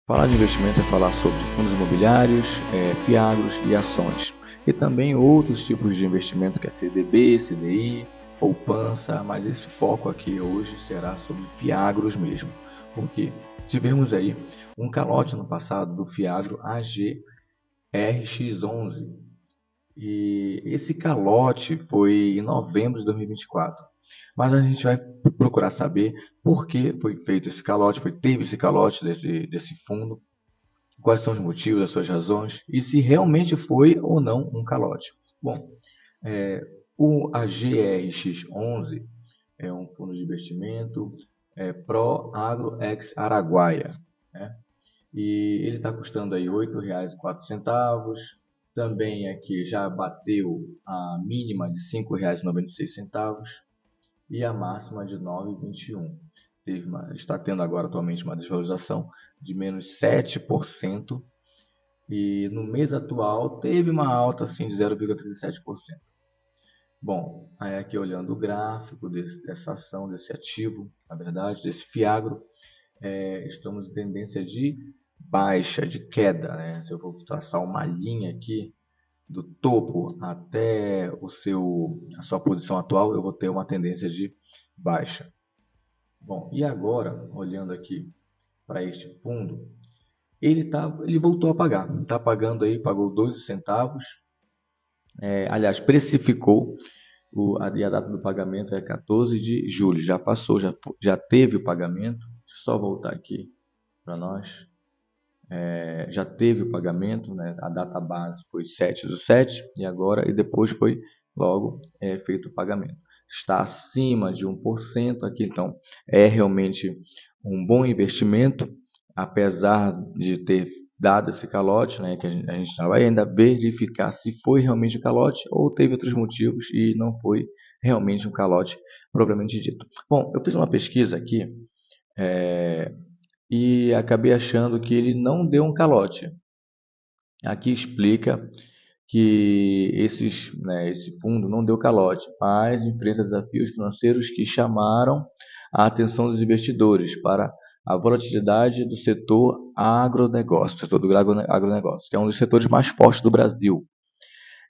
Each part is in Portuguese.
Falar de investimento é falar sobre fundos imobiliários, fiagros e ações. E também outros tipos de investimento que é CDB, CDI, poupança, mas esse foco aqui hoje será sobre fiagros mesmo. Porque tivemos aí um calote no passado do fiagro AGRX11. E esse calote foi em novembro de 2024. Mas a gente vai procurar saber por que foi feito esse calote, teve esse calote desse fundo, quais são os motivos, as suas razões e se realmente foi ou não um calote. Bom, o AGRX11 é um fundo de investimento Pro Agro ex Araguaia, né? E ele está custando aí R$ 8,04. Também aqui já bateu a mínima de R$ 5,96 e a máxima de R$ 9,21. Está tendo agora atualmente uma desvalorização de menos 7%, e no mês atual teve uma alta assim, de 0,37%. Bom, aí aqui olhando o gráfico dessa ação, desse ativo, na verdade, desse fiagro, estamos em tendência de baixa, de queda, né? Se eu for traçar uma linha aqui do topo até a sua posição atual, eu vou ter uma tendência de baixa. Bom, e agora, olhando aqui para este fundo, ele voltou a pagar. Está pagando aí, pagou 12 centavos. Aliás, precificou, a data do pagamento é 14 de julho. Já passou, já teve o pagamento. Deixa eu só voltar aqui para nós. Já teve o pagamento, né? A data base foi 7/7 e depois foi logo feito o pagamento. Está acima de 1% aqui, então é realmente um bom investimento, apesar de ter dado esse calote, né, que a gente vai ainda verificar se foi realmente um calote ou teve outros motivos e não foi realmente um calote propriamente dito. Bom, eu fiz uma pesquisa aqui e acabei achando que ele não deu um calote. Aqui explica que esse fundo não deu calote, mas enfrenta desafios financeiros que chamaram a atenção dos investidores para a volatilidade do setor agronegócio, setor do agronegócio, que é um dos setores mais fortes do Brasil.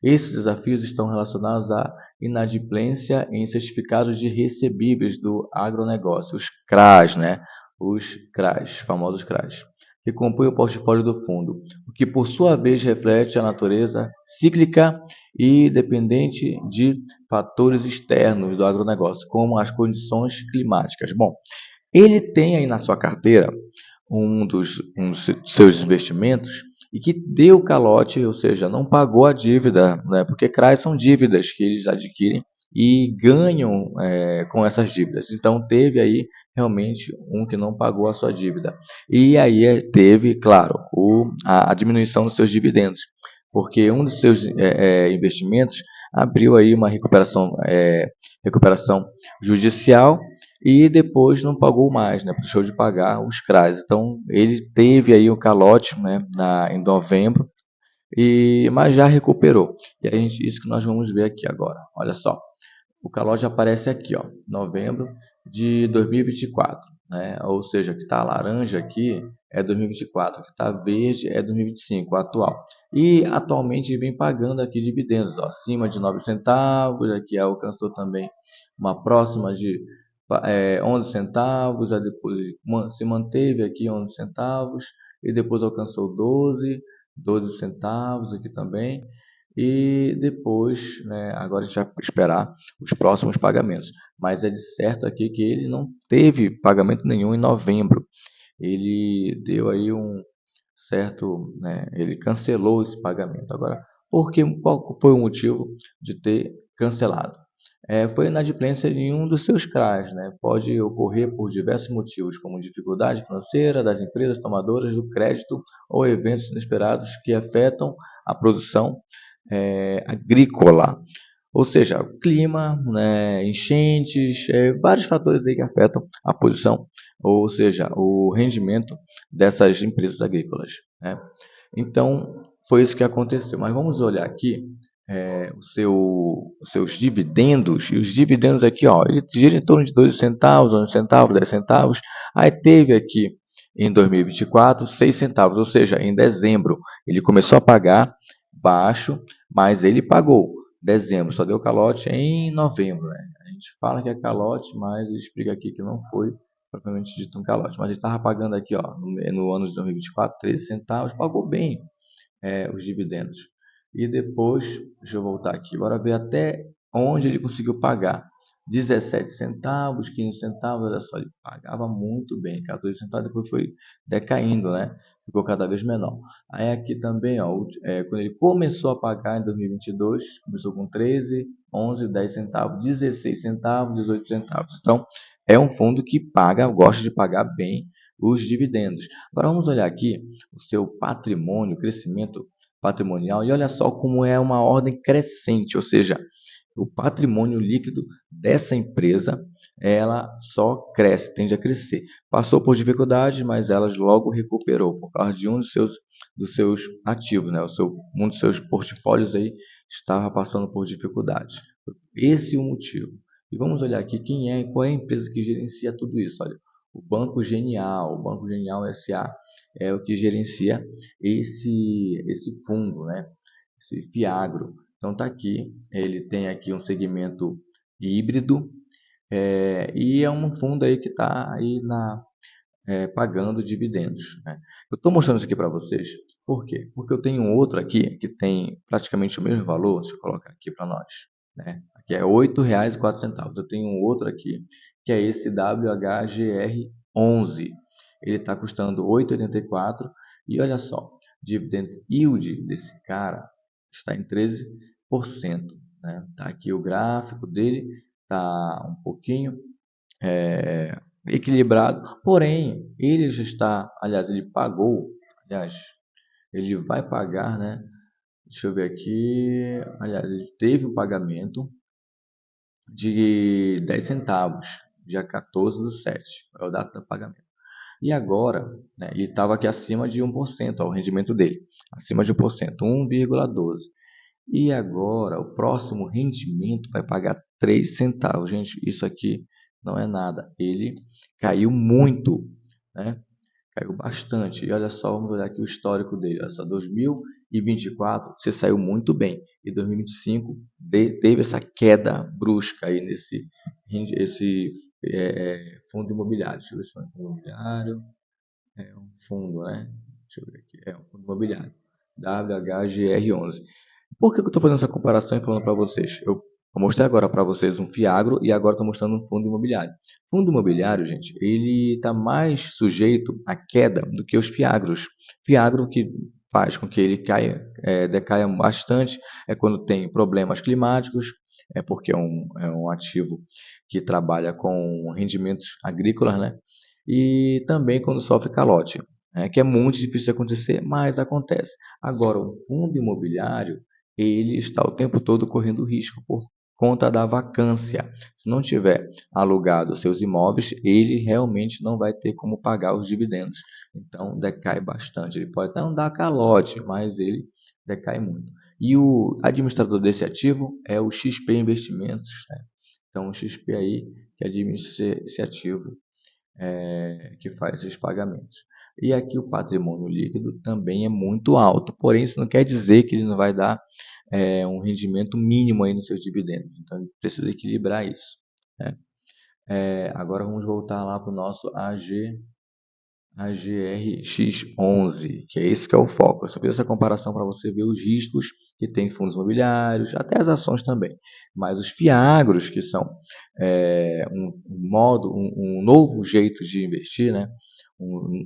Esses desafios estão relacionados à inadimplência em certificados de recebíveis do agronegócio, os CRAs, né? Os CRAs, famosos CRAs, que compõem o portfólio do fundo, o que por sua vez reflete a natureza cíclica e dependente de fatores externos do agronegócio, como as condições climáticas. Bom, ele tem aí na sua carteira um dos seus investimentos e que deu calote, ou seja, não pagou a dívida, né? Porque CRAs são dívidas que eles adquirem e ganham com essas dívidas. Então teve aí realmente um que não pagou a sua dívida. E aí teve, claro, a diminuição dos seus dividendos, porque um dos seus investimentos abriu aí uma recuperação judicial e depois não pagou mais, né? Deixou de pagar os CRAs. Então ele teve aí o calote, né, em novembro, mas já recuperou. E isso que nós vamos ver aqui agora. Olha só, o calote aparece aqui, ó, novembro de 2024, né? Ou seja, que está laranja aqui é 2024, que está verde é 2025, o atual. E atualmente vem pagando aqui dividendos, ó, acima de 9 centavos, aqui alcançou também uma próxima de 11 centavos, aí depois se manteve aqui 11 centavos e depois alcançou 12 centavos aqui também. E depois, né, agora a gente vai esperar os próximos pagamentos. Mas é de certo aqui que ele não teve pagamento nenhum em novembro. Ele deu aí um certo, né, ele cancelou esse pagamento. Agora, qual foi o motivo de ter cancelado? Foi inadimplência em um dos seus CRAs, né? Pode ocorrer por diversos motivos, como dificuldade financeira das empresas tomadoras do crédito ou eventos inesperados que afetam a produção agrícola. Ou seja, o clima, né, enchentes, vários fatores aí que afetam a posição, ou seja, o rendimento dessas empresas agrícolas, né? Então, foi isso que aconteceu. Mas vamos olhar aqui os seus dividendos, e os dividendos aqui, ó, ele gira em torno de 12 centavos, 11 centavos, 10 centavos. Aí teve aqui em 2024, 6 centavos, ou seja, em dezembro ele começou a pagar baixo, mas ele pagou. Dezembro, só deu calote em novembro, né? A gente fala que é calote, mas explica aqui que não foi propriamente dito um calote. Mas ele estava pagando aqui, ó, no ano de 2024, 13 centavos, pagou bem os dividendos. E depois, deixa eu voltar aqui, bora ver até onde ele conseguiu pagar. 17 centavos, 15 centavos, olha só, ele pagava muito bem. 14 centavos depois foi decaindo, né? Ficou cada vez menor. Aí aqui também, ó, quando ele começou a pagar em 2022, começou com 13, 11, 10 centavos, 16 centavos, 18 centavos. Então, é um fundo que paga, gosta de pagar bem os dividendos. Agora vamos olhar aqui o seu patrimônio, crescimento patrimonial, e olha só como é uma ordem crescente, ou seja, o patrimônio líquido dessa empresa, ela só cresce, tende a crescer. Passou por dificuldades, mas ela logo recuperou por causa de um dos seus ativos, né? Um dos seus portfólios aí estava passando por dificuldades. Esse é o motivo. E vamos olhar aqui qual é a empresa que gerencia tudo isso. Olha, o Banco Genial SA é o que gerencia esse fundo, né? Esse Fiagro. Então tá aqui, ele tem aqui um segmento híbrido e é um fundo aí que está aí pagando dividendos, né? Eu estou mostrando isso aqui para vocês, por quê? Porque eu tenho um outro aqui que tem praticamente o mesmo valor, deixa eu colocar aqui para nós, né? Aqui é R$ 8,04. Eu tenho um outro aqui, que é esse WHGR11. Ele está custando R$ 8,84 e olha só, dividend yield desse cara está em 13%, né? Tá aqui o gráfico dele, tá um pouquinho equilibrado, porém, ele já está, aliás, ele pagou, aliás, ele vai pagar, né? Deixa eu ver aqui, aliás, ele teve um pagamento de 10 centavos, dia 14/7, é o data do pagamento. E agora, né, ele estava aqui acima de 1%, ó, o rendimento dele, acima de 1%, 1,12. E agora, o próximo rendimento vai pagar 3 centavos. Gente, isso aqui não é nada. Ele caiu muito, né? Caiu bastante. E olha só, vamos olhar aqui o histórico dele. Olha só, 2024 você saiu muito bem. E 2025 teve essa queda brusca aí esse fundo imobiliário. Deixa eu ver se foi um fundo imobiliário. É um fundo, né? Deixa eu ver aqui. É um fundo imobiliário. WHGR11. Por que eu estou fazendo essa comparação e falando para vocês? Eu mostrei agora para vocês um Fiagro e agora estou mostrando um fundo imobiliário. Fundo imobiliário, gente, ele está mais sujeito à queda do que os Fiagros. Fiagro que faz com que ele decaia bastante é quando tem problemas climáticos, é porque é um ativo que trabalha com rendimentos agrícolas, né? E também quando sofre calote, que é muito difícil de acontecer, mas acontece. Agora, o fundo imobiliário, ele está o tempo todo correndo risco por conta da vacância. Se não tiver alugado seus imóveis, ele realmente não vai ter como pagar os dividendos. Então, decai bastante. Ele pode até não dar calote, mas ele decai muito. E o administrador desse ativo é o XP Investimentos, né? Então, o XP aí que administra esse ativo que faz esses pagamentos. E aqui o patrimônio líquido também é muito alto, porém isso não quer dizer que ele não vai dar um rendimento mínimo aí nos seus dividendos. Então ele precisa equilibrar isso, né? Agora vamos voltar lá para o nosso AGRX11, que é esse que é o foco. Eu só fiz essa comparação para você ver os riscos que tem fundos imobiliários, até as ações também. Mas os fiagros, que são um novo jeito de investir, né?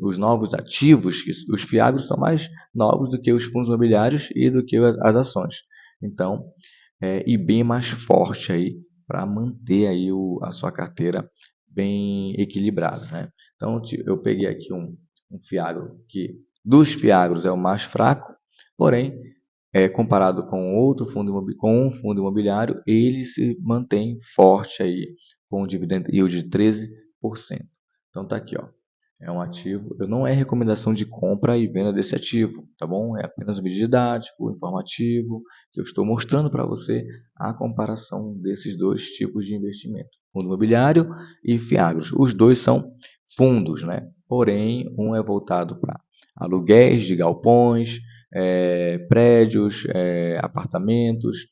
Os novos ativos, os fiagros são mais novos do que os fundos imobiliários e do que as ações. Então, e bem mais forte aí para manter aí a sua carteira bem equilibrada, né? Então eu peguei aqui um fiagro que dos fiagros é o mais fraco, porém comparado com com um fundo imobiliário, ele se mantém forte aí com um dividend yield de 13%. Então tá aqui, ó. É um ativo, não é recomendação de compra e venda desse ativo, tá bom? É apenas um vídeo didático, informativo, que eu estou mostrando para você a comparação desses dois tipos de investimento, fundo imobiliário e fiagros. Os dois são fundos, né? porém um é voltado para aluguéis de galpões, prédios, apartamentos,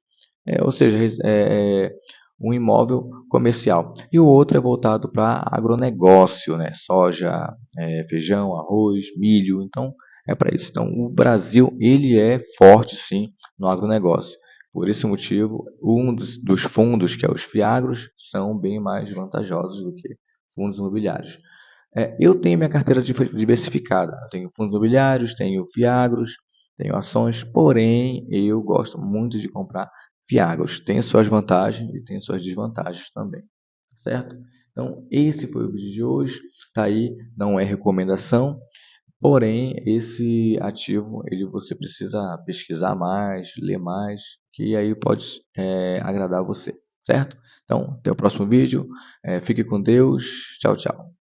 ou seja, um imóvel comercial. E o outro é voltado para agronegócio, né? Soja, feijão, arroz, milho. Então, é para isso. Então, o Brasil ele é forte, sim, no agronegócio. Por esse motivo, um dos fundos, que é os FIAGROS, são bem mais vantajosos do que fundos imobiliários. Eu tenho minha carteira diversificada. Eu tenho fundos imobiliários, tenho FIAGROS, tenho ações, porém eu gosto muito de comprar FIAGROS. Tem suas vantagens e tem suas desvantagens também, certo? Então, esse foi o vídeo de hoje. Tá aí, não é recomendação, porém esse ativo você precisa pesquisar mais, ler mais, que aí pode agradar você, certo? Então, até o próximo vídeo. Fique com Deus. Tchau, tchau.